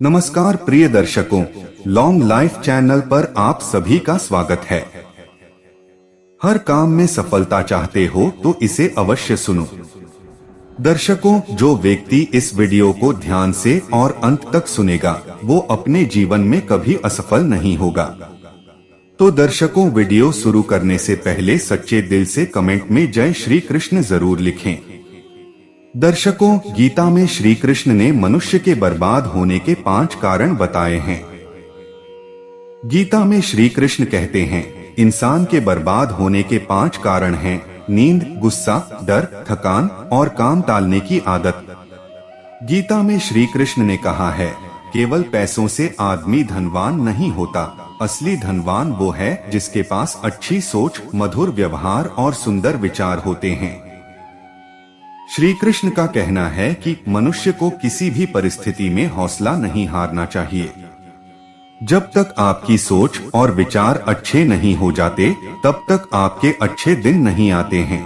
नमस्कार प्रिय दर्शकों, लॉन्ग लाइफ चैनल पर आप सभी का स्वागत है। हर काम में सफलता चाहते हो तो इसे अवश्य सुनो। दर्शकों, जो व्यक्ति इस वीडियो को ध्यान से और अंत तक सुनेगा वो अपने जीवन में कभी असफल नहीं होगा। तो दर्शकों, वीडियो शुरू करने से पहले सच्चे दिल से कमेंट में जय श्री कृष्ण जरूर लिखें। दर्शकों, गीता में श्री कृष्ण ने मनुष्य के बर्बाद होने के 5 कारण बताए हैं। गीता में श्री कृष्ण कहते हैं, इंसान के बर्बाद होने के 5 कारण हैं: नींद, गुस्सा, डर, थकान और काम टालने की आदत। गीता में श्री कृष्ण ने कहा है, केवल पैसों से आदमी धनवान नहीं होता, असली धनवान वो है जिसके पास अच्छी सोच, मधुर व्यवहार और सुंदर विचार होते हैं। श्री कृष्ण का कहना है कि मनुष्य को किसी भी परिस्थिति में हौसला नहीं हारना चाहिए। जब तक आपकी सोच और विचार अच्छे नहीं हो जाते, तब तक आपके अच्छे दिन नहीं आते हैं।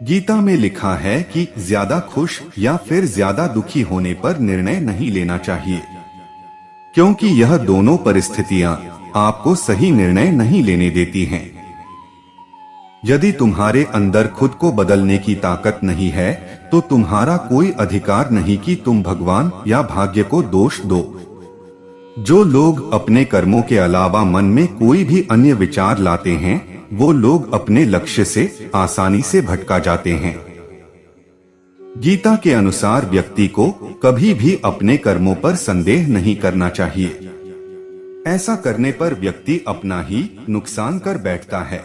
गीता में लिखा है कि ज्यादा खुश या फिर ज्यादा दुखी होने पर निर्णय नहीं लेना चाहिए, क्योंकि यह दोनों परिस्थितियां आपको सही निर्णय नहीं लेने देती हैं। यदि तुम्हारे अंदर खुद को बदलने की ताकत नहीं है, तो तुम्हारा कोई अधिकार नहीं कि तुम भगवान या भाग्य को दोष दो। जो लोग अपने कर्मों के अलावा मन में कोई भी अन्य विचार लाते हैं, वो लोग अपने लक्ष्य से आसानी से भटका जाते हैं। गीता के अनुसार व्यक्ति को कभी भी अपने कर्मों पर संदेह नहीं करना चाहिए। ऐसा करने पर व्यक्ति अपना ही नुकसान कर बैठता है।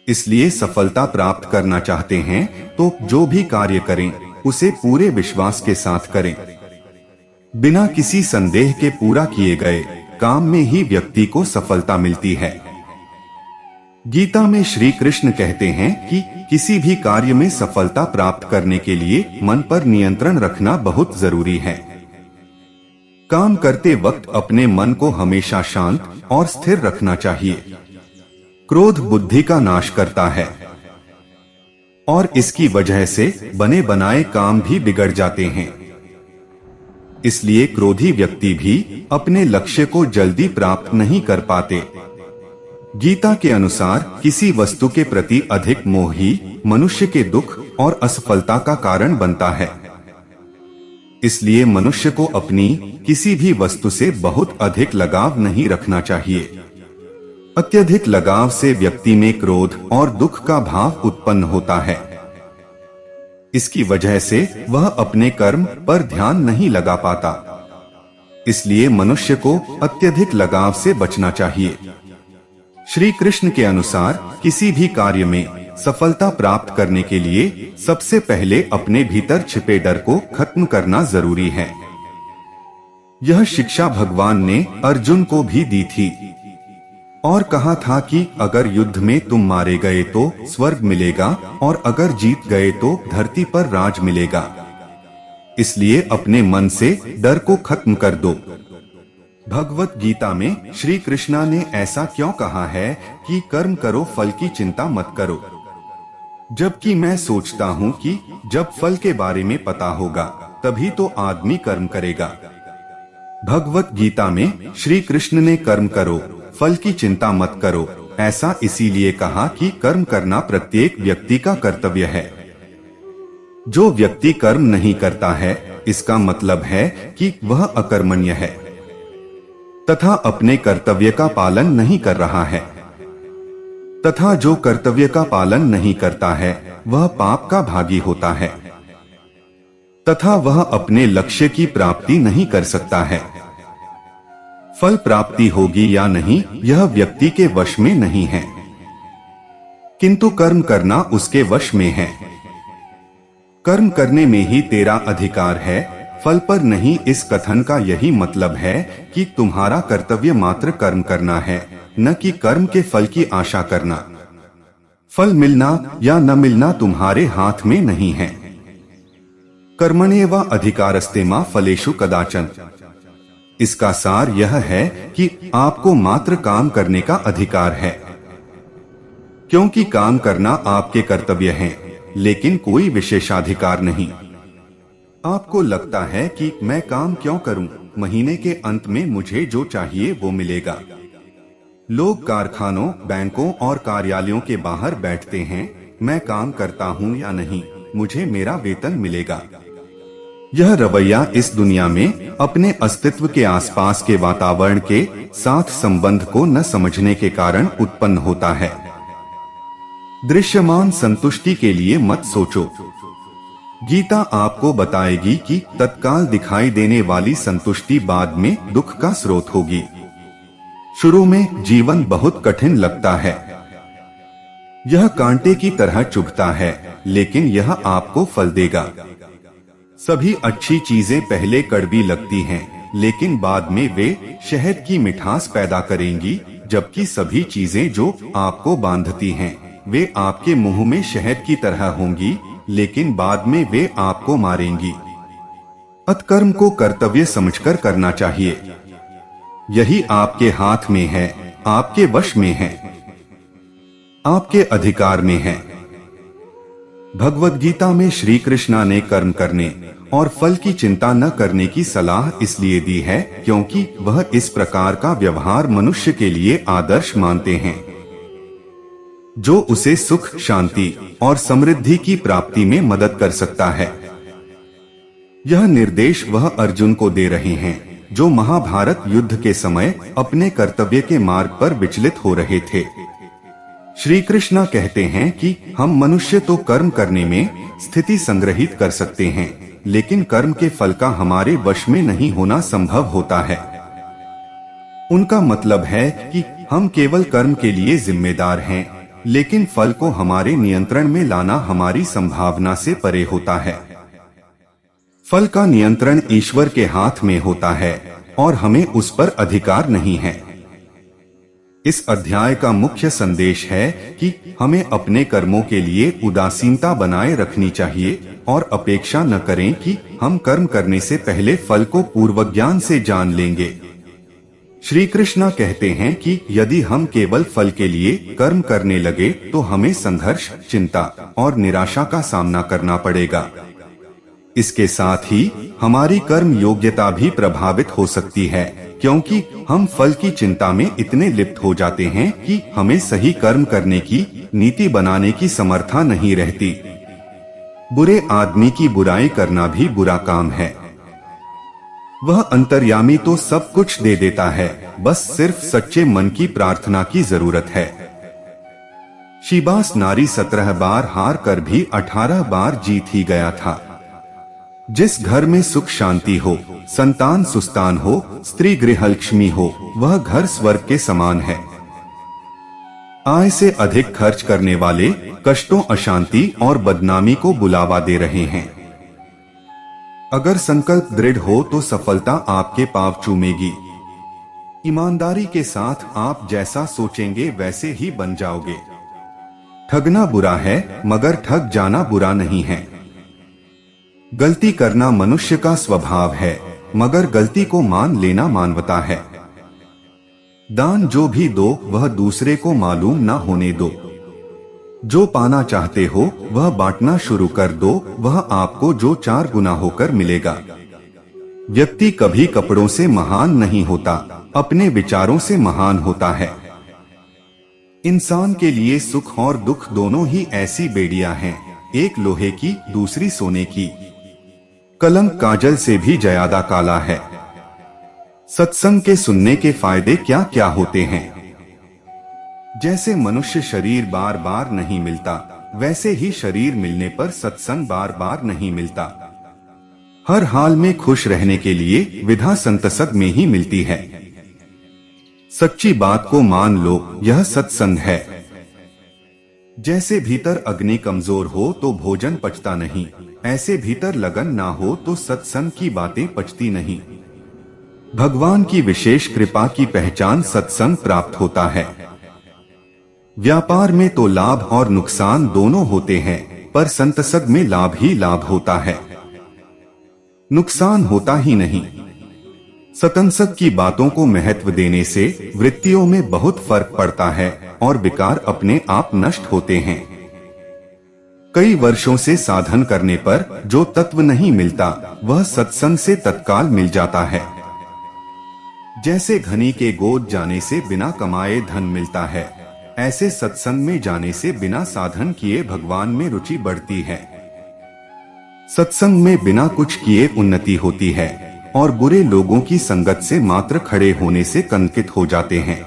इसलिए सफलता प्राप्त करना चाहते हैं तो जो भी कार्य करें उसे पूरे विश्वास के साथ करें। बिना किसी संदेह के पूरा किए गए काम में ही व्यक्ति को सफलता मिलती है। गीता में श्री कृष्ण कहते हैं कि किसी भी कार्य में सफलता प्राप्त करने के लिए मन पर नियंत्रण रखना बहुत जरूरी है। काम करते वक्त अपने मन को हमेशा शांत और स्थिर रखना चाहिए। क्रोध बुद्धि का नाश करता है और इसकी वजह से बने बनाए काम भी बिगड़ जाते हैं। इसलिए क्रोधी व्यक्ति भी अपने लक्ष्य को जल्दी प्राप्त नहीं कर पाते। गीता के अनुसार किसी वस्तु के प्रति अधिक मोह ही मनुष्य के दुख और असफलता का कारण बनता है। इसलिए मनुष्य को अपनी किसी भी वस्तु से बहुत अधिक लगाव नहीं रखना चाहिए। अत्यधिक लगाव से व्यक्ति में क्रोध और दुख का भाव उत्पन्न होता है। इसकी वजह से वह अपने कर्म पर ध्यान नहीं लगा पाता। इसलिए मनुष्य को अत्यधिक लगाव से बचना चाहिए। श्री कृष्ण के अनुसार किसी भी कार्य में सफलता प्राप्त करने के लिए सबसे पहले अपने भीतर छिपे डर को खत्म करना जरूरी है। यह शिक्षा भगवान ने अर्जुन को भी दी थी और कहा था कि अगर युद्ध में तुम मारे गए तो स्वर्ग मिलेगा और अगर जीत गए तो धरती पर राज मिलेगा। इसलिए अपने मन से डर को खत्म कर दो। भगवत गीता में श्री कृष्णा ने ऐसा क्यों कहा है कि कर्म करो, फल की चिंता मत करो, जबकि मैं सोचता हूँ कि जब फल के बारे में पता होगा तभी तो आदमी कर्म करेगा। भगवत गीता में श्री कृष्ण ने कर्म करो, फल की चिंता मत करो ऐसा इसीलिए कहा कि कर्म करना प्रत्येक व्यक्ति का कर्तव्य है। जो व्यक्ति कर्म नहीं करता है, इसका मतलब है कि वह अकर्मण्य है तथा अपने कर्तव्य का पालन नहीं कर रहा है। तथा जो कर्तव्य का पालन नहीं करता है वह पाप का भागी होता है तथा वह अपने लक्ष्य की प्राप्ति नहीं कर सकता है। फल प्राप्ति होगी या नहीं यह व्यक्ति के वश में नहीं है, किंतु कर्म करना उसके वश में है। कर्म करने में ही तेरा अधिकार है, फल पर नहीं। इस कथन का यही मतलब है कि तुम्हारा कर्तव्य मात्र कर्म करना है, न कि कर्म के फल की आशा करना। फल मिलना या न मिलना तुम्हारे हाथ में नहीं है। कर्मण्येव अधिकारस्ते मा फलेषु कदाचन। इसका सार यह है कि आपको मात्र काम करने का अधिकार है, क्योंकि काम करना आपके कर्तव्य हैं, लेकिन कोई विशेषाधिकार नहीं। आपको लगता है कि मैं काम क्यों करूं, महीने के अंत में मुझे जो चाहिए वो मिलेगा। लोग कारखानों, बैंकों और कार्यालयों के बाहर बैठते हैं, मैं काम करता हूं या नहीं, मुझे मेरा वेतन मिलेगा। यह रवैया इस दुनिया में अपने अस्तित्व के आसपास के वातावरण के साथ संबंध को न समझने के कारण उत्पन्न होता है। दृश्यमान संतुष्टि के लिए मत सोचो। गीता आपको बताएगी कि तत्काल दिखाई देने वाली संतुष्टि बाद में दुख का स्रोत होगी। शुरू में जीवन बहुत कठिन लगता है, यह कांटे की तरह चुभता है, लेकिन यह आपको फल देगा। सभी अच्छी चीजें पहले कड़वी लगती हैं, लेकिन बाद में वे शहद की मिठास पैदा करेंगी, जबकि सभी चीजें जो आपको बांधती हैं, वे आपके मुंह में शहद की तरह होंगी, लेकिन बाद में वे आपको मारेंगी। अतकर्म को कर्तव्य समझकर करना चाहिए। यही आपके हाथ में है, आपके वश में है, आपके अधिकार में है। भगवद गीता में श्री कृष्णा ने कर्म करने और फल की चिंता न करने की सलाह इसलिए दी है क्योंकि वह इस प्रकार का व्यवहार मनुष्य के लिए आदर्श मानते हैं, जो उसे सुख, शांति और समृद्धि की प्राप्ति में मदद कर सकता है। यह निर्देश वह अर्जुन को दे रहे हैं जो महाभारत युद्ध के समय अपने कर्तव्य के मार्ग पर विचलित हो रहे थे। श्री कृष्ण कहते हैं कि हम मनुष्य तो कर्म करने में स्थिति संग्रहित कर सकते हैं, लेकिन कर्म के फल का हमारे वश में नहीं होना संभव होता है। उनका मतलब है कि हम केवल कर्म के लिए जिम्मेदार हैं, लेकिन फल को हमारे नियंत्रण में लाना हमारी संभावना से परे होता है। फल का नियंत्रण ईश्वर के हाथ में होता है और हमें उस पर अधिकार नहीं है। इस अध्याय का मुख्य संदेश है कि हमें अपने कर्मों के लिए उदासीनता बनाए रखनी चाहिए और अपेक्षा न करें कि हम कर्म करने से पहले फल को पूर्वज्ञान से जान लेंगे। श्री कृष्ण कहते हैं कि यदि हम केवल फल के लिए कर्म करने लगे तो हमें संघर्ष, चिंता और निराशा का सामना करना पड़ेगा। इसके साथ ही हमारी कर्म योग्यता भी प्रभावित हो सकती है, क्योंकि हम फल की चिंता में इतने लिप्त हो जाते हैं कि हमें सही कर्म करने की नीति बनाने की समर्था नहीं रहती। बुरे आदमी की बुराई करना भी बुरा काम है। वह अंतर्यामी तो सब कुछ दे देता है, बस सिर्फ सच्चे मन की प्रार्थना की जरूरत है। शिबास नारी 17 बार हार कर भी 18 बार जीत ही गया था। जिस घर में सुख शांति हो, संतान सुस्तान हो, स्त्री गृहलक्ष्मी हो, वह घर स्वर्ग के समान है। आय से अधिक खर्च करने वाले कष्टों, अशांति और बदनामी को बुलावा दे रहे हैं। अगर संकल्प दृढ़ हो तो सफलता आपके पांव चूमेगी। ईमानदारी के साथ आप जैसा सोचेंगे वैसे ही बन जाओगे। ठगना बुरा है, मगर ठग जाना बुरा नहीं है। गलती करना मनुष्य का स्वभाव है, मगर गलती को मान लेना मानवता है। दान जो भी दो वह दूसरे को मालूम ना होने दो। जो पाना चाहते हो वह बांटना शुरू कर दो, वह आपको जो 4 गुना होकर मिलेगा। व्यक्ति कभी कपड़ों से महान नहीं होता, अपने विचारों से महान होता है। इंसान के लिए सुख और दुख दोनों ही ऐसी बेड़ियां हैं, एक लोहे की, दूसरी सोने की। कलंक काजल से भी ज्यादा काला है। सत्संग के सुनने के फायदे क्या क्या होते हैं? जैसे मनुष्य शरीर बार बार नहीं मिलता, वैसे ही शरीर मिलने पर सत्संग बार बार नहीं मिलता। हर हाल में खुश रहने के लिए विधा संतसंग में ही मिलती है। सच्ची बात को मान लो, यह सत्संग है। जैसे भीतर अग्नि कमजोर हो तो भोजन पचता नहीं, ऐसे भीतर लगन ना हो तो सत्संग की बातें पचती नहीं। भगवान की विशेष कृपा की पहचान सत्संग प्राप्त होता है। व्यापार में तो लाभ और नुकसान दोनों होते हैं, पर संतसंग में लाभ ही लाभ होता है, नुकसान होता ही नहीं। सत्संग की बातों को महत्व देने से वृत्तियों में बहुत फर्क पड़ता है और विकार अपने आप नष्ट होते हैं। कई वर्षों से साधन करने पर जो तत्व नहीं मिलता वह सत्संग से तत्काल मिल जाता है। जैसे घनी के गोद जाने से बिना कमाए धन मिलता है, ऐसे सत्संग में जाने से बिना साधन किए भगवान में रुचि बढ़ती है। सत्संग में बिना कुछ किए उन्नति होती है और बुरे लोगों की संगत से मात्र खड़े होने से कंकित हो जाते हैं।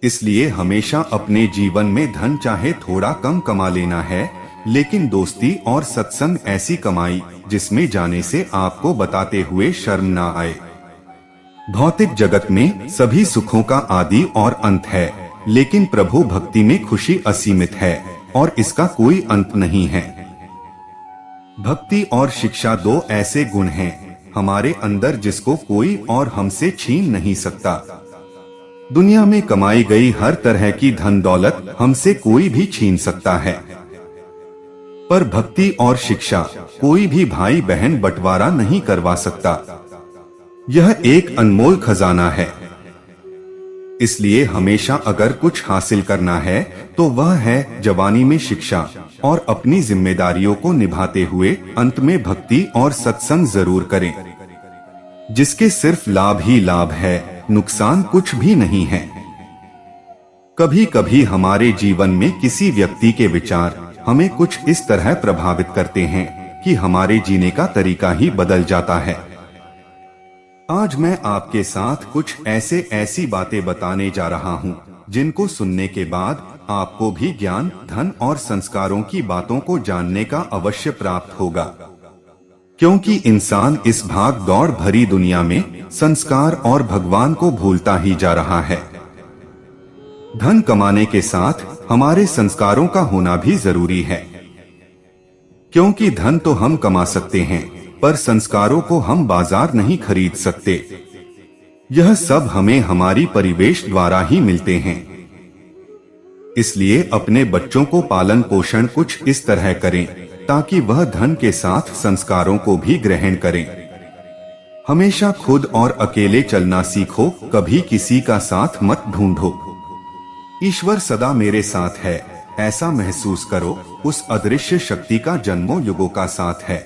इसलिए हमेशा अपने जीवन में धन चाहे थोड़ा कम कमा लेना है, लेकिन दोस्ती और सत्संग ऐसी कमाई जिसमें जाने से आपको बताते हुए शर्म ना आए। भौतिक जगत में सभी सुखों का आदि और अंत है, लेकिन प्रभु भक्ति में खुशी असीमित है और इसका कोई अंत नहीं है। भक्ति और शिक्षा दो ऐसे गुण हैं हमारे अंदर जिसको कोई और हमसे छीन नहीं सकता। दुनिया में कमाई गई हर तरह की धन दौलत हमसे कोई भी छीन सकता है, पर भक्ति और शिक्षा कोई भी भाई बहन बंटवारा नहीं करवा सकता। यह एक अनमोल खजाना है। इसलिए हमेशा अगर कुछ हासिल करना है तो वह है जवानी में शिक्षा और अपनी जिम्मेदारियों को निभाते हुए अंत में भक्ति और सत्संग जरूर करें, जिसके सिर्फ लाभ ही लाभ है, नुकसान कुछ भी नहीं है। कभी कभी हमारे जीवन में किसी व्यक्ति के विचार हमें कुछ इस तरह प्रभावित करते हैं कि हमारे जीने का तरीका ही बदल जाता है। आज मैं आपके साथ कुछ ऐसी बातें बताने जा रहा हूँ जिनको सुनने के बाद आपको भी ज्ञान, धन और संस्कारों की बातों को जानने का अवश्य प्राप्त होगा, क्योंकि इंसान इस भाग दौड़ भरी दुनिया में संस्कार और भगवान को भूलता ही जा रहा है। धन कमाने के साथ हमारे संस्कारों का होना भी जरूरी है, क्योंकि धन तो हम कमा सकते हैं पर संस्कारों को हम बाजार नहीं खरीद सकते। यह सब हमें हमारी परिवेश द्वारा ही मिलते हैं। इसलिए अपने बच्चों को पालन पोषण कुछ इस तरह करें ताकि वह धन के साथ संस्कारों को भी ग्रहण करें। हमेशा खुद और अकेले चलना सीखो, कभी किसी का साथ मत ढूंढो। ईश्वर सदा मेरे साथ है ऐसा महसूस करो, उस अदृश्य शक्ति का जन्मों युगों का साथ है।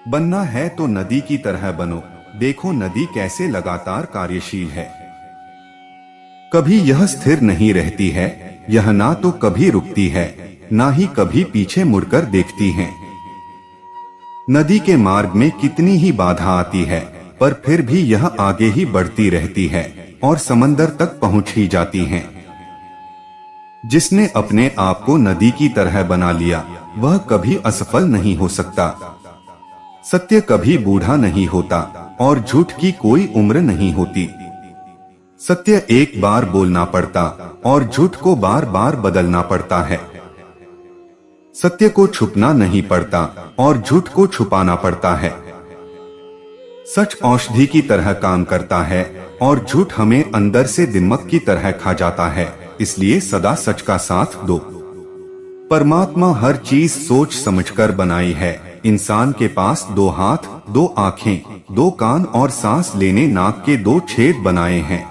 बनना है तो नदी की तरह बनो, देखो नदी कैसे लगातार कार्यशील है। कभी यह स्थिर नहीं रहती है, यह ना तो कभी रुकती है ना ही कभी पीछे मुड़कर देखती है। नदी के मार्ग में कितनी ही बाधा आती है पर फिर भी यह आगे ही बढ़ती रहती है और समंदर तक पहुंच ही जाती है। जिसने अपने आप को नदी की तरह बना लिया वह कभी असफल नहीं हो सकता। सत्य कभी बूढ़ा नहीं होता और झूठ की कोई उम्र नहीं होती। सत्य एक बार बोलना पड़ता और झूठ को बार बार बदलना पड़ता है। सत्य को छुपना नहीं पड़ता और झूठ को छुपाना पड़ता है। सच औषधि की तरह काम करता है और झूठ हमें अंदर से दिमक की तरह खा जाता है। इसलिए सदा सच का साथ दो। परमात्मा हर चीज सोच समझकर बनाई है। इंसान के पास 2 हाथ, 2 आँखें, 2 कान और सांस लेने नाक के 2 छेद बनाए हैं।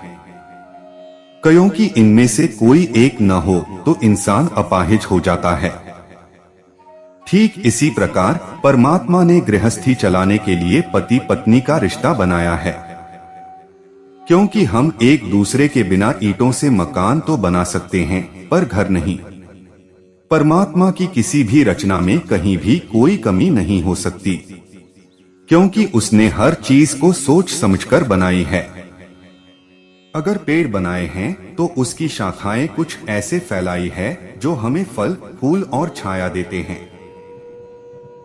कयों कि इनमें से कोई एक न हो तो इंसान अपाहिज हो जाता है। ठीक इसी प्रकार परमात्मा ने गृहस्थी चलाने के लिए पति पत्नी का रिश्ता बनाया है, क्योंकि हम एक दूसरे के बिना ईंटों से मकान तो बना सकते हैं पर घर नहीं। परमात्मा की किसी भी रचना में कहीं भी कोई कमी नहीं हो सकती, क्योंकि उसने हर चीज को सोच समझकर बनाई है। अगर पेड़ बनाए हैं तो उसकी शाखाएं कुछ ऐसे फैलाई है जो हमें फल, फूल और छाया देते हैं।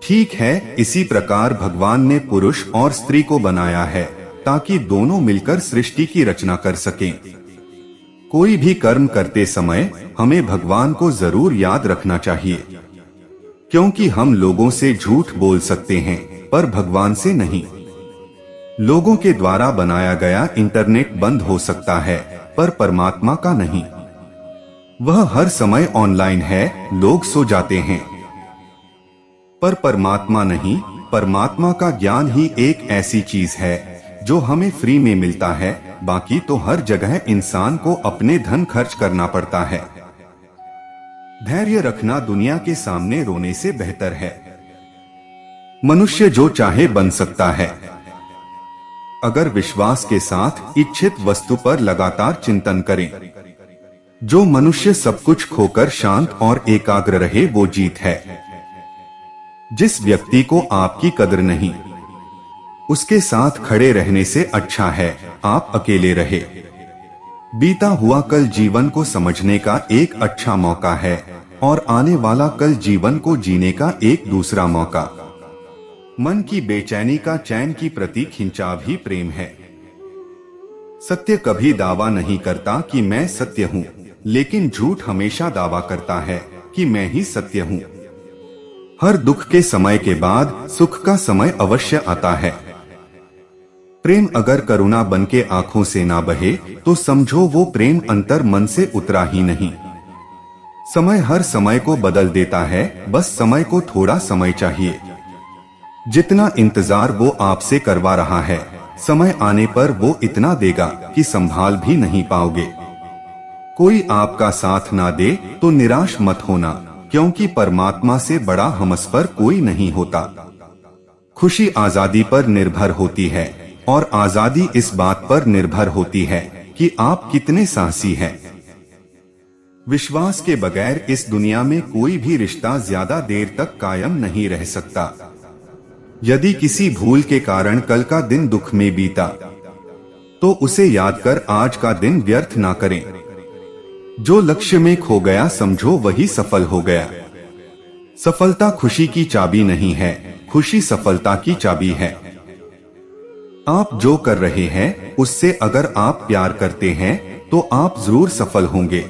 ठीक है, इसी प्रकार भगवान ने पुरुष और स्त्री को बनाया है ताकि दोनों मिलकर सृष्टि की रचना कर सकें। कोई भी कर्म करते समय हमें भगवान को जरूर याद रखना चाहिए, क्योंकि हम लोगों से झूठ बोल सकते हैं पर भगवान से नहीं। लोगों के द्वारा बनाया गया इंटरनेट बंद हो सकता है पर परमात्मा का नहीं। वह हर समय ऑनलाइन है, लोग सो जाते हैं पर परमात्मा नहीं। परमात्मा का ज्ञान ही एक ऐसी चीज है जो हमें फ्री में मिलता है, बाकी तो हर जगह इंसान को अपने धन खर्च करना पड़ता है। धैर्य रखना दुनिया के सामने रोने से बेहतर है। मनुष्य जो चाहे बन सकता है, अगर विश्वास के साथ इच्छित वस्तु पर लगातार चिंतन करें। जो मनुष्य सब कुछ खोकर शांत और एकाग्र रहे वो जीत है। जिस व्यक्ति को आपकी कदर नहीं, उसके साथ खड़े रहने से अच्छा है आप अकेले रहे। बीता हुआ कल जीवन को समझने का एक अच्छा मौका है और आने वाला कल जीवन को जीने का एक दूसरा मौका। मन की बेचैनी का चैन की प्रति खिंचाव ही प्रेम है। सत्य कभी दावा नहीं करता कि मैं सत्य हूँ, लेकिन झूठ हमेशा दावा करता है कि मैं ही सत्य हूँ। हर दुख के समय के बाद सुख का समय अवश्य आता है। प्रेम अगर करुणा बन के आंखों से ना बहे तो समझो वो प्रेम अंतर मन से उतरा ही नहीं। समय हर समय को बदल देता है, बस समय को थोड़ा समय चाहिए। जितना इंतजार वो आपसे करवा रहा है, समय आने पर वो इतना देगा कि संभाल भी नहीं पाओगे। कोई आपका साथ ना दे तो निराश मत होना, क्योंकि परमात्मा से बड़ा हमसफर कोई नहीं होता। खुशी आजादी पर निर्भर होती है और आजादी इस बात पर निर्भर होती है कि आप कितने साहसी हैं। विश्वास के बगैर इस दुनिया में कोई भी रिश्ता ज्यादा देर तक कायम नहीं रह सकता। यदि किसी भूल के कारण कल का दिन दुख में बीता, तो उसे याद कर आज का दिन व्यर्थ ना करें। जो लक्ष्य में खो गया समझो वही सफल हो गया। सफलता खुशी की चाबी नहीं है, खुशी सफलता की चाबी है। आप जो कर रहे हैं उससे अगर आप प्यार करते हैं तो आप जरूर सफल होंगे।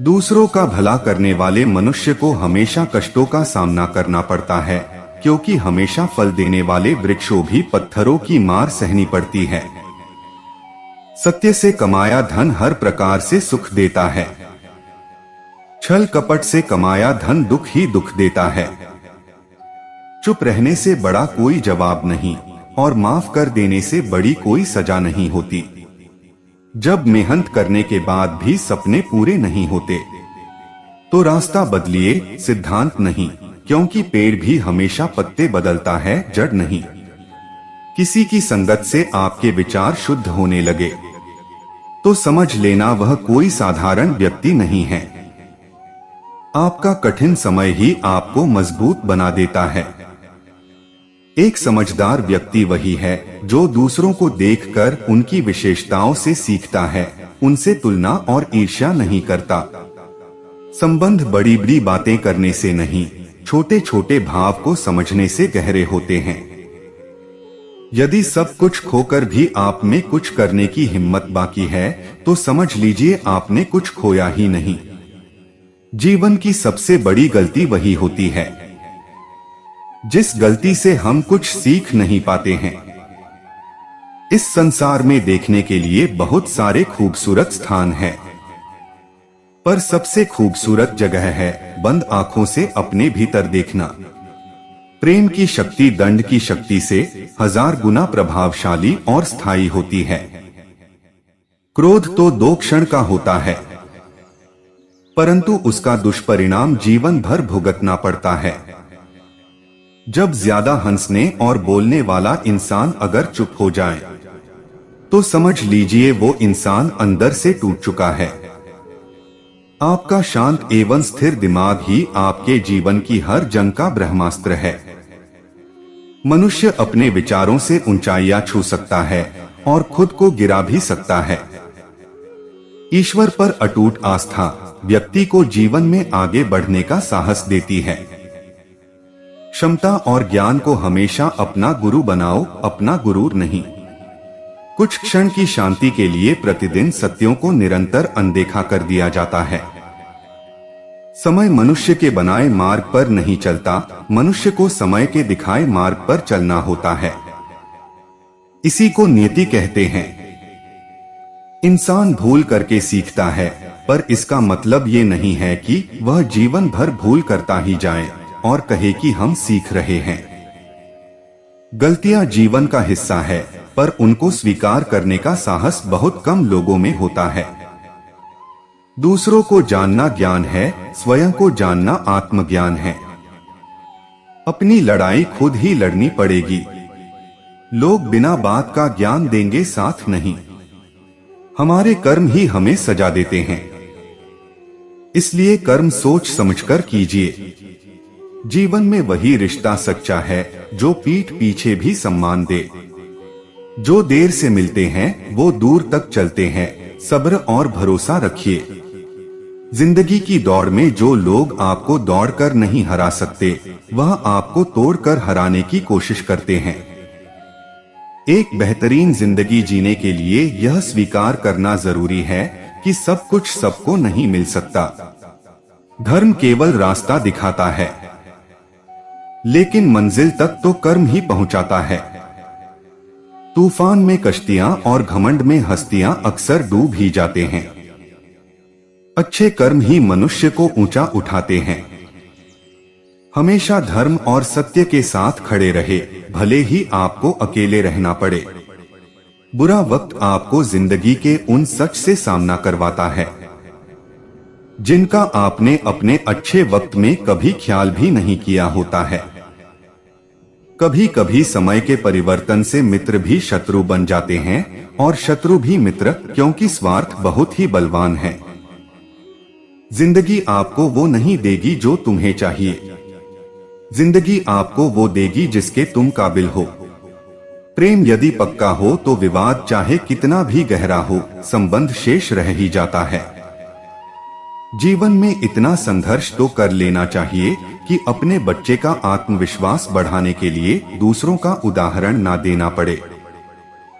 दूसरों का भला करने वाले मनुष्य को हमेशा कष्टों का सामना करना पड़ता है, क्योंकि हमेशा फल देने वाले वृक्षों भी पत्थरों की मार सहनी पड़ती है। सत्य से कमाया धन हर प्रकार से सुख देता है। छल कपट से कमाया धन दुख ही दुख देता है। चुप रहने से बड़ा कोई जवाब नहीं और माफ कर देने से बड़ी कोई सजा नहीं होती। जब मेहनत करने के बाद भी सपने पूरे नहीं होते तो रास्ता बदलिए, सिद्धांत नहीं, क्योंकि पेड़ भी हमेशा पत्ते बदलता है, जड़ नहीं। किसी की संगत से आपके विचार शुद्ध होने लगे तो समझ लेना वह कोई साधारण व्यक्ति नहीं है। आपका कठिन समय ही आपको मजबूत बना देता है। एक समझदार व्यक्ति वही है जो दूसरों को देखकर उनकी विशेषताओं से सीखता है, उनसे तुलना और ईर्ष्या नहीं करता। संबंध बड़ी बड़ी बातें करने से नहीं, छोटे छोटे भाव को समझने से गहरे होते हैं। यदि सब कुछ खोकर भी आप में कुछ करने की हिम्मत बाकी है तो समझ लीजिए आपने कुछ खोया ही नहीं। जीवन की सबसे बड़ी गलती वही होती है जिस गलती से हम कुछ सीख नहीं पाते हैं। इस संसार में देखने के लिए बहुत सारे खूबसूरत स्थान हैं, पर सबसे खूबसूरत जगह है बंद आंखों से अपने भीतर देखना। प्रेम की शक्ति दंड की शक्ति से 1000 गुना प्रभावशाली और स्थायी होती है। क्रोध तो 2 क्षण का होता है, परंतु उसका दुष्परिणाम जीवन भर भुगतना पड़ता है। जब ज्यादा हंसने और बोलने वाला इंसान अगर चुप हो जाए तो समझ लीजिए वो इंसान अंदर से टूट चुका है। आपका शांत एवं स्थिर दिमाग ही आपके जीवन की हर जंग का ब्रह्मास्त्र है। मनुष्य अपने विचारों से ऊंचाइयां छू सकता है और खुद को गिरा भी सकता है। ईश्वर पर अटूट आस्था व्यक्ति को जीवन में आगे बढ़ने का साहस देती है। क्षमता और ज्ञान को हमेशा अपना गुरु बनाओ, अपना गुरूर नहीं। कुछ क्षण की शांति के लिए प्रतिदिन सत्यों को निरंतर अनदेखा कर दिया जाता है। समय मनुष्य के बनाए मार्ग पर नहीं चलता, मनुष्य को समय के दिखाए मार्ग पर चलना होता है। इसी को नियति कहते हैं। इंसान भूल करके सीखता है, पर इसका मतलब ये नहीं है कि वह जीवन भर भूल करता ही जाए और कहे कि हम सीख रहे हैं। गलतियां जीवन का हिस्सा है, पर उनको स्वीकार करने का साहस बहुत कम लोगों में होता है। दूसरों को जानना ज्ञान है, स्वयं को जानना आत्मज्ञान है। अपनी लड़ाई खुद ही लड़नी पड़ेगी। लोग बिना बात का ज्ञान देंगे, साथ नहीं। हमारे कर्म ही हमें सजा देते हैं, इसलिए कर्म सोच समझकर कीजिए। जीवन में वही रिश्ता सच्चा है जो पीठ पीछे भी सम्मान दे। जो देर से मिलते हैं वो दूर तक चलते हैं, सब्र और भरोसा रखिए। जिंदगी की दौड़ में जो लोग आपको दौड़कर नहीं हरा सकते, वह आपको तोड़कर हराने की कोशिश करते हैं। एक बेहतरीन जिंदगी जीने के लिए यह स्वीकार करना जरूरी है कि सब कुछ सबको नहीं मिल सकता। धर्म केवल रास्ता दिखाता है, लेकिन मंजिल तक तो कर्म ही पहुंचाता है। तूफान में कश्तियां और घमंड में हस्तियां अक्सर डूब ही जाते हैं। अच्छे कर्म ही मनुष्य को ऊंचा उठाते हैं। हमेशा धर्म और सत्य के साथ खड़े रहे, भले ही आपको अकेले रहना पड़े। बुरा वक्त आपको जिंदगी के उन सच से सामना करवाता है जिनका आपने अपने अच्छे वक्त में कभी ख्याल भी नहीं किया होता है। कभी कभी समय के परिवर्तन से मित्र भी शत्रु बन जाते हैं और शत्रु भी मित्र, क्योंकि स्वार्थ बहुत ही बलवान है। जिंदगी आपको वो नहीं देगी जो तुम्हें चाहिए, जिंदगी आपको वो देगी जिसके तुम काबिल हो। प्रेम यदि पक्का हो तो विवाद चाहे कितना भी गहरा हो, संबंध शेष रह ही जाता है। जीवन में इतना संघर्ष तो कर लेना चाहिए कि अपने बच्चे का आत्मविश्वास बढ़ाने के लिए दूसरों का उदाहरण ना देना पड़े।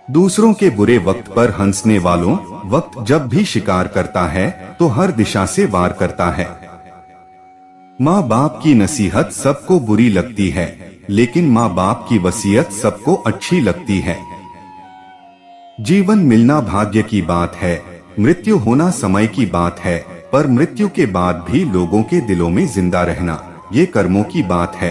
दूसरों के बुरे वक्त पर हंसने वालों वक्त जब भी शिकार करता है तो हर दिशा से वार करता है। माँ बाप की नसीहत सबको बुरी लगती है, लेकिन माँ बाप की वसीयत सबको अच्छी लगती है। जीवन मिलना भाग्य की बात है, मृत्यु होना समय की बात है, पर मृत्यु के बाद भी लोगों के दिलों में जिंदा रहना ये कर्मों की बात है।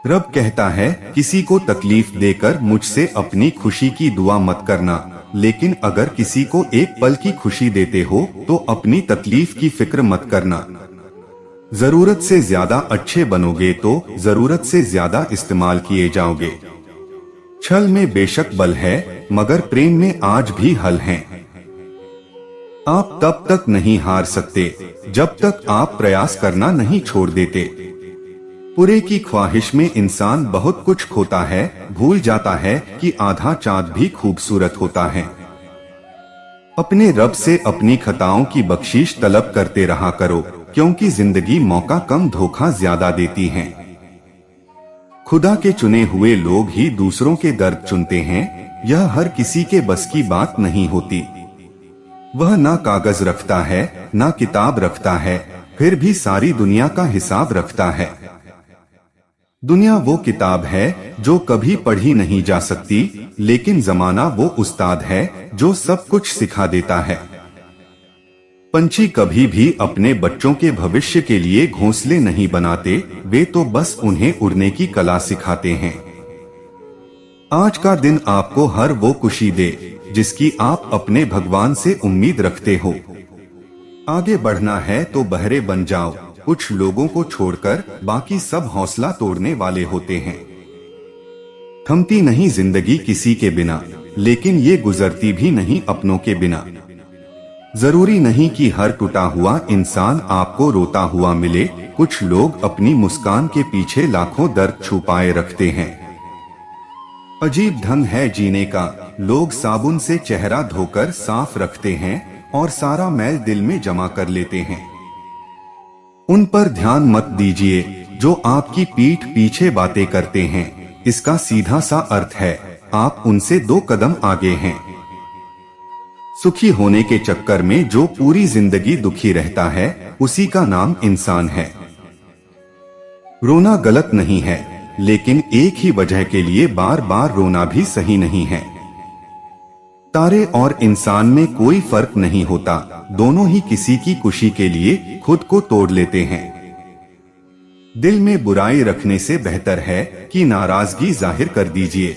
रब कहता है, किसी को तकलीफ देकर मुझसे अपनी खुशी की दुआ मत करना, लेकिन अगर किसी को एक पल की खुशी देते हो तो अपनी तकलीफ की फिक्र मत करना। जरूरत से ज्यादा अच्छे बनोगे तो जरूरत से ज्यादा इस्तेमाल किए जाओगे। छल में बेशक बल है, मगर प्रेम में आज भी हल है। आप तब तक नहीं हार सकते जब तक आप प्रयास करना नहीं छोड़ देते। पूरे की ख्वाहिश में इंसान बहुत कुछ खोता है, भूल जाता है कि आधा चांद भी खूबसूरत होता है। अपने रब से अपनी खताओं की बख्शीश तलब करते रहा करो, क्योंकि जिंदगी मौका कम धोखा ज्यादा देती है। खुदा के चुने हुए लोग ही दूसरों के दर्द चुनते हैं, यह हर किसी के बस की बात नहीं होती। वह ना कागज रखता है, ना किताब रखता है, फिर भी सारी दुनिया का हिसाब रखता है। दुनिया वो किताब है जो कभी पढ़ी नहीं जा सकती, लेकिन जमाना वो उस्ताद है जो सब कुछ सिखा देता है। पंछी कभी भी अपने बच्चों के भविष्य के लिए घोंसले नहीं बनाते, वे तो बस उन्हें उड़ने की कला सिखाते हैं। आज का दिन आपको हर वो खुशी दे जिसकी आप अपने भगवान से उम्मीद रखते हो। आगे बढ़ना है तो बहरे बन जाओ, कुछ लोगों को छोड़कर बाकी सब हौसला तोड़ने वाले होते हैं। थमती नहीं जिंदगी किसी के बिना, लेकिन ये गुजरती भी नहीं अपनों के बिना। जरूरी नहीं कि हर टूटा हुआ इंसान आपको रोता हुआ मिले, कुछ लोग अपनी मुस्कान के पीछे लाखों दर्द छुपाए रखते हैं। अजीब ढंग है जीने का, लोग साबुन से चेहरा धोकर साफ रखते हैं और सारा मैल दिल में जमा कर लेते हैं। उन पर ध्यान मत दीजिए जो आपकी पीठ पीछे बातें करते हैं, इसका सीधा सा अर्थ है आप उनसे 2 कदम आगे हैं। सुखी होने के चक्कर में जो पूरी जिंदगी दुखी रहता है, उसी का नाम इंसान है। रोना गलत नहीं है, लेकिन एक ही वजह के लिए बार बार रोना भी सही नहीं है। तारे और इंसान में कोई फर्क नहीं होता, दोनों ही किसी की खुशी के लिए खुद को तोड़ लेते हैं। दिल में बुराई रखने से बेहतर है कि नाराजगी जाहिर कर दीजिए।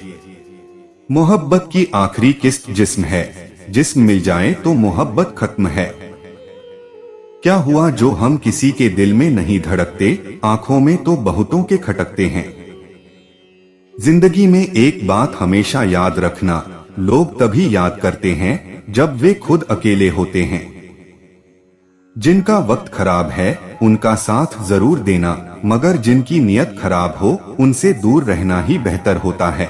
मोहब्बत की आखिरी किस्त जिस्म है, जिस्म मिल जाए तो मोहब्बत खत्म है। क्या हुआ जो हम किसी के दिल में नहीं धड़कते, आंखों में तो बहुतों के खटकते हैं। जिंदगी में एक बात हमेशा याद रखना, लोग तभी याद करते हैं जब वे खुद अकेले होते हैं। जिनका वक्त खराब है उनका साथ जरूर देना, मगर जिनकी नियत खराब हो उनसे दूर रहना ही बेहतर होता है।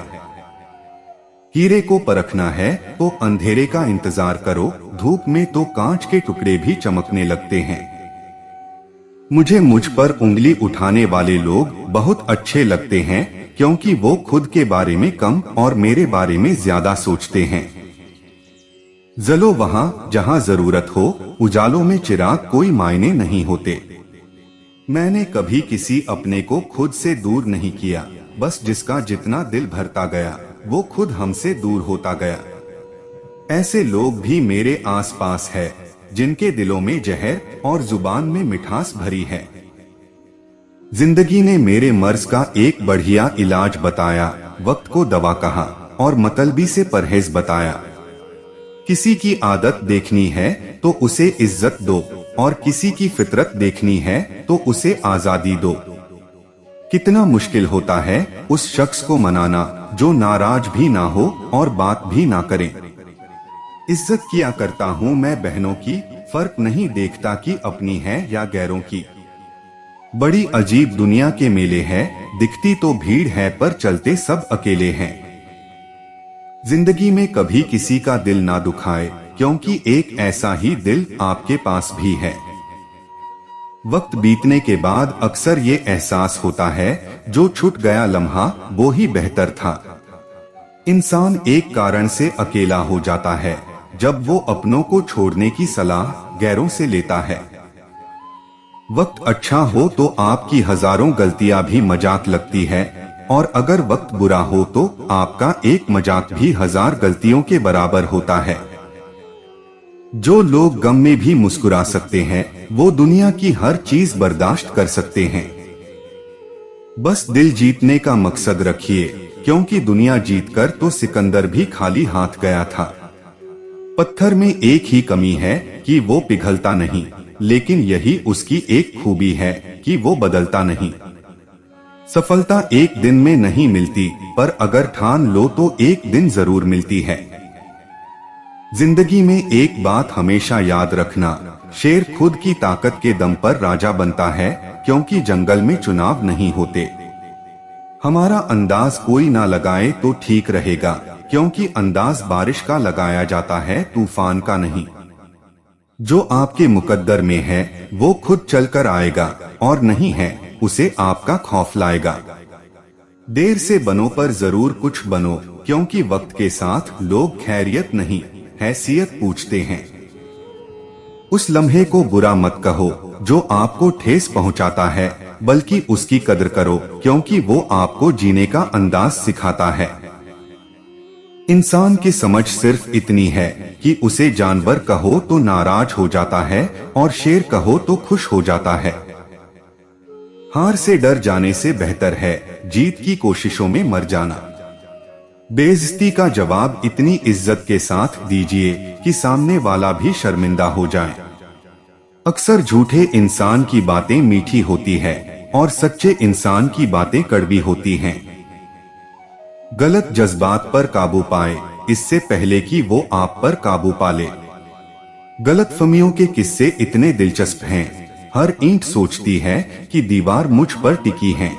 हीरे को परखना है तो अंधेरे का इंतजार करो, धूप में तो कांच के टुकड़े भी चमकने लगते हैं। मुझे मुझ पर उंगली उठाने वाले लोग बहुत अच्छे लगते हैं, क्योंकि वो खुद के बारे में कम और मेरे बारे में ज्यादा सोचते हैं। जलो वहां जहां जरूरत हो, उजालों में चिराग कोई मायने नहीं होते। मैंने कभी किसी अपने को खुद से दूर नहीं किया, बस जिसका जितना दिल भरता गया वो खुद हमसे दूर होता गया। ऐसे लोग भी मेरे आसपास है, जिनके दिलों में जहर और जुबान में मिठास भरी है। जिंदगी ने मेरे मर्ज का एक बढ़िया इलाज बताया, वक्त को दवा कहा और मतलबी से परहेज बताया। किसी की आदत देखनी है तो उसे इज्जत दो, और किसी की फितरत देखनी है तो उसे आजादी दो। कितना मुश्किल होता है उस शख्स को मनाना जो नाराज भी ना हो और बात भी ना करे। इज्जत किया करता हूँ मैं बहनों की, फर्क नहीं देखता कि अपनी है या गैरों की। बड़ी अजीब दुनिया के मेले हैं, दिखती तो भीड़ है पर चलते सब अकेले हैं। जिंदगी में कभी किसी का दिल ना दुखाए, क्योंकि एक ऐसा ही दिल आपके पास भी है। वक्त बीतने के बाद अक्सर ये एहसास होता है जो छूट गया लम्हा वो ही बेहतर था। इंसान एक कारण से अकेला हो जाता है जब वो अपनों को छोड़ने की सलाह गैरों से लेता है। वक्त अच्छा हो तो आपकी हजारों गलतियां भी मजाक लगती है, और अगर वक्त बुरा हो तो आपका एक मजाक भी 1000 गलतियों के बराबर होता है। जो लोग गम में भी मुस्कुरा सकते हैं वो दुनिया की हर चीज बर्दाश्त कर सकते हैं। बस दिल जीतने का मकसद रखिए, क्योंकि दुनिया जीतकर तो सिकंदर भी खाली हाथ गया था। पत्थर में एक ही कमी है कि वो पिघलता नहीं, लेकिन यही उसकी एक खूबी है कि वो बदलता नहीं। सफलता एक दिन में नहीं मिलती, पर अगर ठान लो तो एक दिन जरूर मिलती है। जिंदगी में एक बात हमेशा याद रखना, शेर खुद की ताकत के दम पर राजा बनता है, क्योंकि जंगल में चुनाव नहीं होते। हमारा अंदाज कोई ना लगाए तो ठीक रहेगा, क्योंकि अंदाज बारिश का लगाया जाता है, तूफान का नहीं। जो आपके मुकद्दर में है वो खुद चलकर आएगा, और नहीं है उसे आपका खौफ लाएगा। देर से बनो पर जरूर कुछ बनो, क्योंकि वक्त के साथ लोग खैरियत नहीं हैसियत पूछते हैं। उस लम्हे को बुरा मत कहो जो आपको ठेस पहुंचाता है, बल्कि उसकी कदर करो, क्योंकि वो आपको जीने का अंदाज सिखाता है। इंसान की समझ सिर्फ इतनी है कि उसे जानवर कहो तो नाराज हो जाता है और शेर कहो तो खुश हो जाता है। हार से डर जाने से बेहतर है जीत की कोशिशों में मर जाना। बेइज्जती का जवाब इतनी इज्जत के साथ दीजिए कि सामने वाला भी शर्मिंदा हो जाए। अक्सर झूठे इंसान की बातें मीठी होती है और सच्चे इंसान की बातें कड़वी होती हैं। गलत जज्बात पर काबू पाए इससे पहले कि वो आप पर काबू पा ले। गलतफहमियों के किस्से इतने दिलचस्प हैं, हर ईंट सोचती है कि दीवार मुझ पर टिकी है।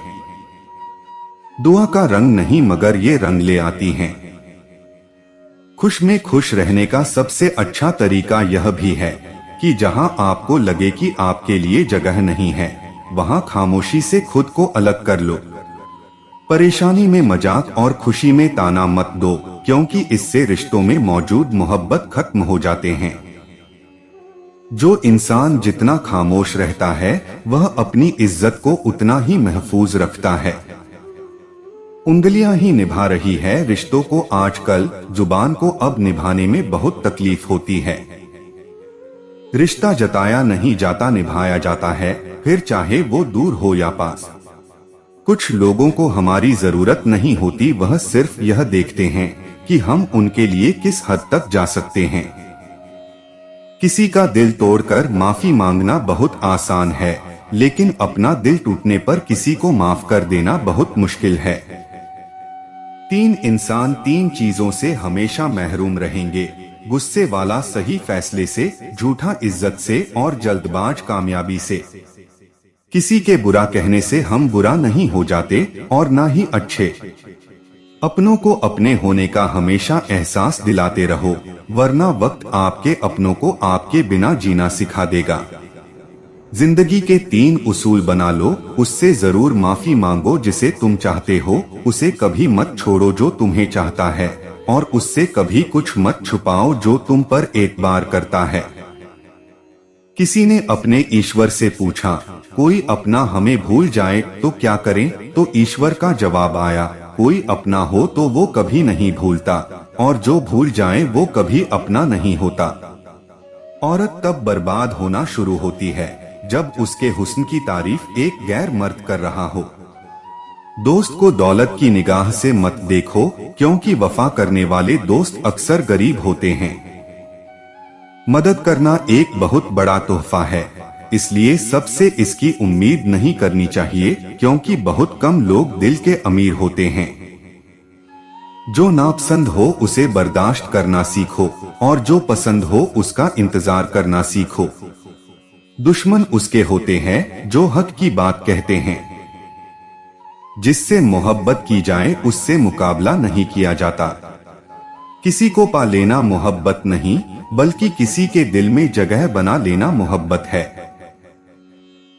दुआ का रंग नहीं मगर ये रंग ले आती हैं। खुश में खुश रहने का सबसे अच्छा तरीका यह भी है कि जहां आपको लगे कि आपके लिए जगह नहीं है, वहां खामोशी से खुद को अलग कर लो। परेशानी में मजाक और खुशी में ताना मत दो, क्योंकि इससे रिश्तों में मौजूद मोहब्बत खत्म हो जाते हैं। जो इंसान जितना खामोश रहता है वह अपनी इज्जत को उतना ही महफूज रखता है। उंगलियां ही निभा रही है रिश्तों को आजकल, जुबान को अब निभाने में बहुत तकलीफ होती है। रिश्ता जताया नहीं जाता, निभाया जाता है, फिर चाहे वो दूर हो या पास। कुछ लोगों को हमारी जरूरत नहीं होती, वह सिर्फ यह देखते हैं कि हम उनके लिए किस हद तक जा सकते हैं। किसी का दिल तोड़कर माफी मांगना बहुत आसान है, लेकिन अपना दिल टूटने पर किसी को माफ कर देना बहुत मुश्किल है। तीन इंसान तीन चीजों से हमेशा महरूम रहेंगे: गुस्से वाला सही फैसले से, झूठा इज्जत से और जल्दबाज कामयाबी से। किसी के बुरा कहने से हम बुरा नहीं हो जाते और ना ही अच्छे। अपनों को अपने होने का हमेशा एहसास दिलाते रहो, वरना वक्त आपके अपनों को आपके बिना जीना सिखा देगा। जिंदगी के तीन उसूल बना लो, उससे जरूर माफी मांगो जिसे तुम चाहते हो, उसे कभी मत छोड़ो जो तुम्हें चाहता है, और उससे कभी कुछ मत छुपाओ जो तुम पर एतबार करता है। किसी ने अपने ईश्वर से पूछा, कोई अपना हमें भूल जाए तो क्या करें? तो ईश्वर का जवाब आया, कोई अपना हो तो वो कभी नहीं भूलता, और जो भूल जाए वो कभी अपना नहीं होता। औरत तब बर्बाद होना शुरू होती है जब उसके हुस्न की तारीफ एक गैर मर्द कर रहा हो। दोस्त को दौलत की निगाह से मत देखो, क्योंकि वफा करने वाले दोस्त अक्सर गरीब होते हैं। मदद करना एक बहुत बड़ा तोहफा है, इसलिए सबसे इसकी उम्मीद नहीं करनी चाहिए, क्योंकि बहुत कम लोग दिल के अमीर होते हैं। जो नापसंद हो उसे बर्दाश्त करना सीखो, और जो पसंद हो उसका इंतजार करना सीखो। दुश्मन उसके होते हैं जो हक की बात कहते हैं। जिससे मोहब्बत की जाए उससे मुकाबला नहीं किया जाता। किसी को पा लेना मोहब्बत नहीं, बल्कि किसी के दिल में जगह बना लेना मोहब्बत है।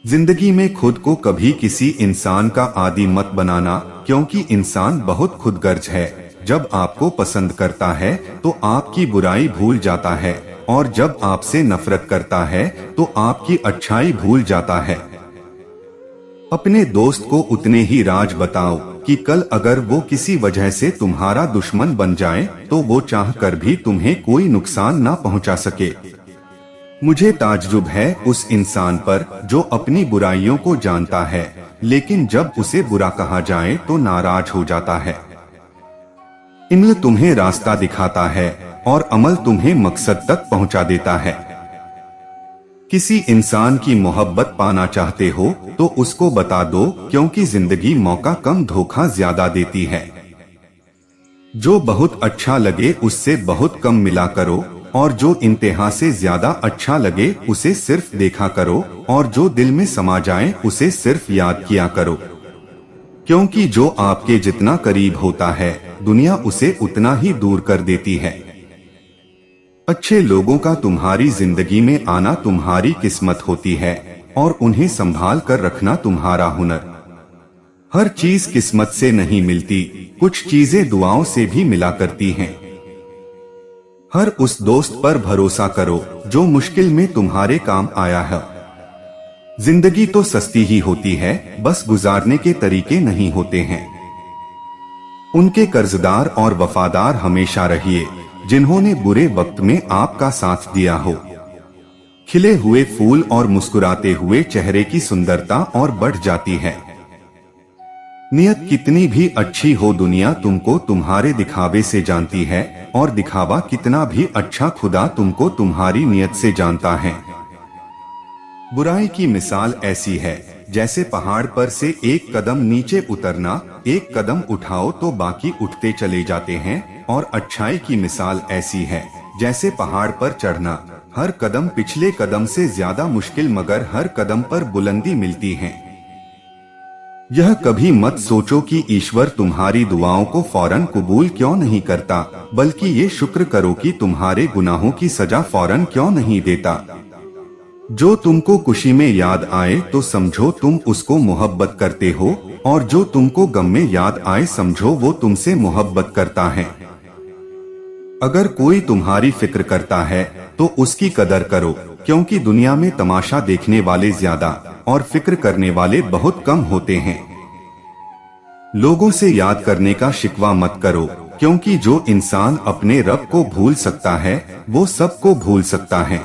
जिंदगी में खुद को कभी किसी इंसान का आदी मत बनाना, क्योंकि इंसान बहुत खुदगर्ज है। जब आपको पसंद करता है तो आपकी बुराई भूल जाता है, और जब आपसे नफरत करता है तो आपकी अच्छाई भूल जाता है। अपने दोस्त को उतने ही राज बताओ कि कल अगर वो किसी वजह से तुम्हारा दुश्मन बन जाए तो वो चाहकर भी तुम्हें कोई नुकसान ना पहुंचा सके। मुझे ताज्जुब है उस इंसान पर जो अपनी बुराइयों को जानता है, लेकिन जब उसे बुरा कहा जाए तो नाराज हो जाता है। इल्म तुम्हें रास्ता दिखाता है और अमल तुम्हें मकसद तक पहुंचा देता है। किसी इंसान की मोहब्बत पाना चाहते हो तो उसको बता दो, क्योंकि जिंदगी मौका कम धोखा ज्यादा देती है। जो बहुत अच्छा लगे उससे बहुत कम मिला करो, और जो इंतहा से ज्यादा अच्छा लगे उसे सिर्फ देखा करो, और जो दिल में समा जाए उसे सिर्फ याद किया करो। क्योंकि जो आपके जितना करीब होता है दुनिया उसे उतना ही दूर कर देती है। अच्छे लोगों का तुम्हारी जिंदगी में आना तुम्हारी किस्मत होती है, और उन्हें संभाल कर रखना तुम्हारा हुनर। हर चीज किस्मत से नहीं मिलती, कुछ चीजें दुआओं से भी मिला करती हैं। हर उस दोस्त पर भरोसा करो जो मुश्किल में तुम्हारे काम आया है। जिंदगी तो सस्ती ही होती है, बस गुजारने के तरीके नहीं होते हैं। उनके कर्जदार और वफादार हमेशा रहिए जिन्होंने बुरे वक्त में आपका साथ दिया हो। खिले हुए फूल और मुस्कुराते हुए चेहरे की सुंदरता और बढ़ जाती है। नियत कितनी भी अच्छी हो, दुनिया तुमको तुम्हारे दिखावे से जानती है, और दिखावा कितना भी अच्छा, खुदा तुमको तुम्हारी नियत से जानता है। बुराई की मिसाल ऐसी है जैसे पहाड़ पर से एक कदम नीचे उतरना, एक कदम उठाओ तो बाकी उठते चले जाते हैं, और अच्छाई की मिसाल ऐसी है जैसे पहाड़ पर चढ़ना, हर कदम पिछले कदम से ज्यादा मुश्किल मगर हर कदम पर बुलंदी मिलती है। यह कभी मत सोचो कि ईश्वर तुम्हारी दुआओं को फौरन कबूल क्यों नहीं करता, बल्कि ये शुक्र करो कि तुम्हारे गुनाहों की सजा फौरन क्यों नहीं देता। जो तुमको खुशी में याद आए तो समझो तुम उसको मोहब्बत करते हो, और जो तुमको गम में याद आए समझो वो तुमसे मोहब्बत करता है। अगर कोई तुम्हारी फिक्र करता है तो उसकी कदर करो, क्योंकि दुनिया में तमाशा देखने वाले ज्यादा और फिक्र करने वाले बहुत कम होते हैं। लोगों से याद करने का शिकवा मत करो, क्योंकि जो इंसान अपने रब को भूल सकता है वो सबको भूल सकता है।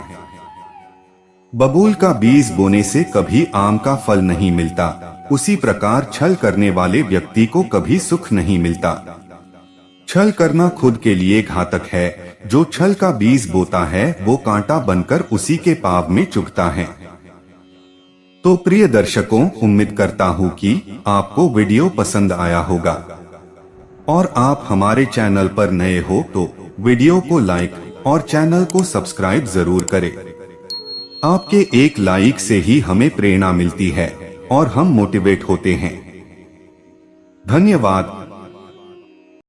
बबूल का बीज बोने से कभी आम का फल नहीं मिलता, उसी प्रकार छल करने वाले व्यक्ति को कभी सुख नहीं मिलता। छल करना खुद के लिए घातक है। जो छल का बीज बोता है वो कांटा बनकर उसी के पाँव में चुभता है। तो प्रिय दर्शकों, उम्मीद करता हूँ कि आपको वीडियो पसंद आया होगा और आप हमारे चैनल पर नए हो तो वीडियो को लाइक और चैनल को सब्सक्राइब जरूर करें। आपके एक लाइक से ही हमें प्रेरणा मिलती है और हम मोटिवेट होते हैं। धन्यवाद।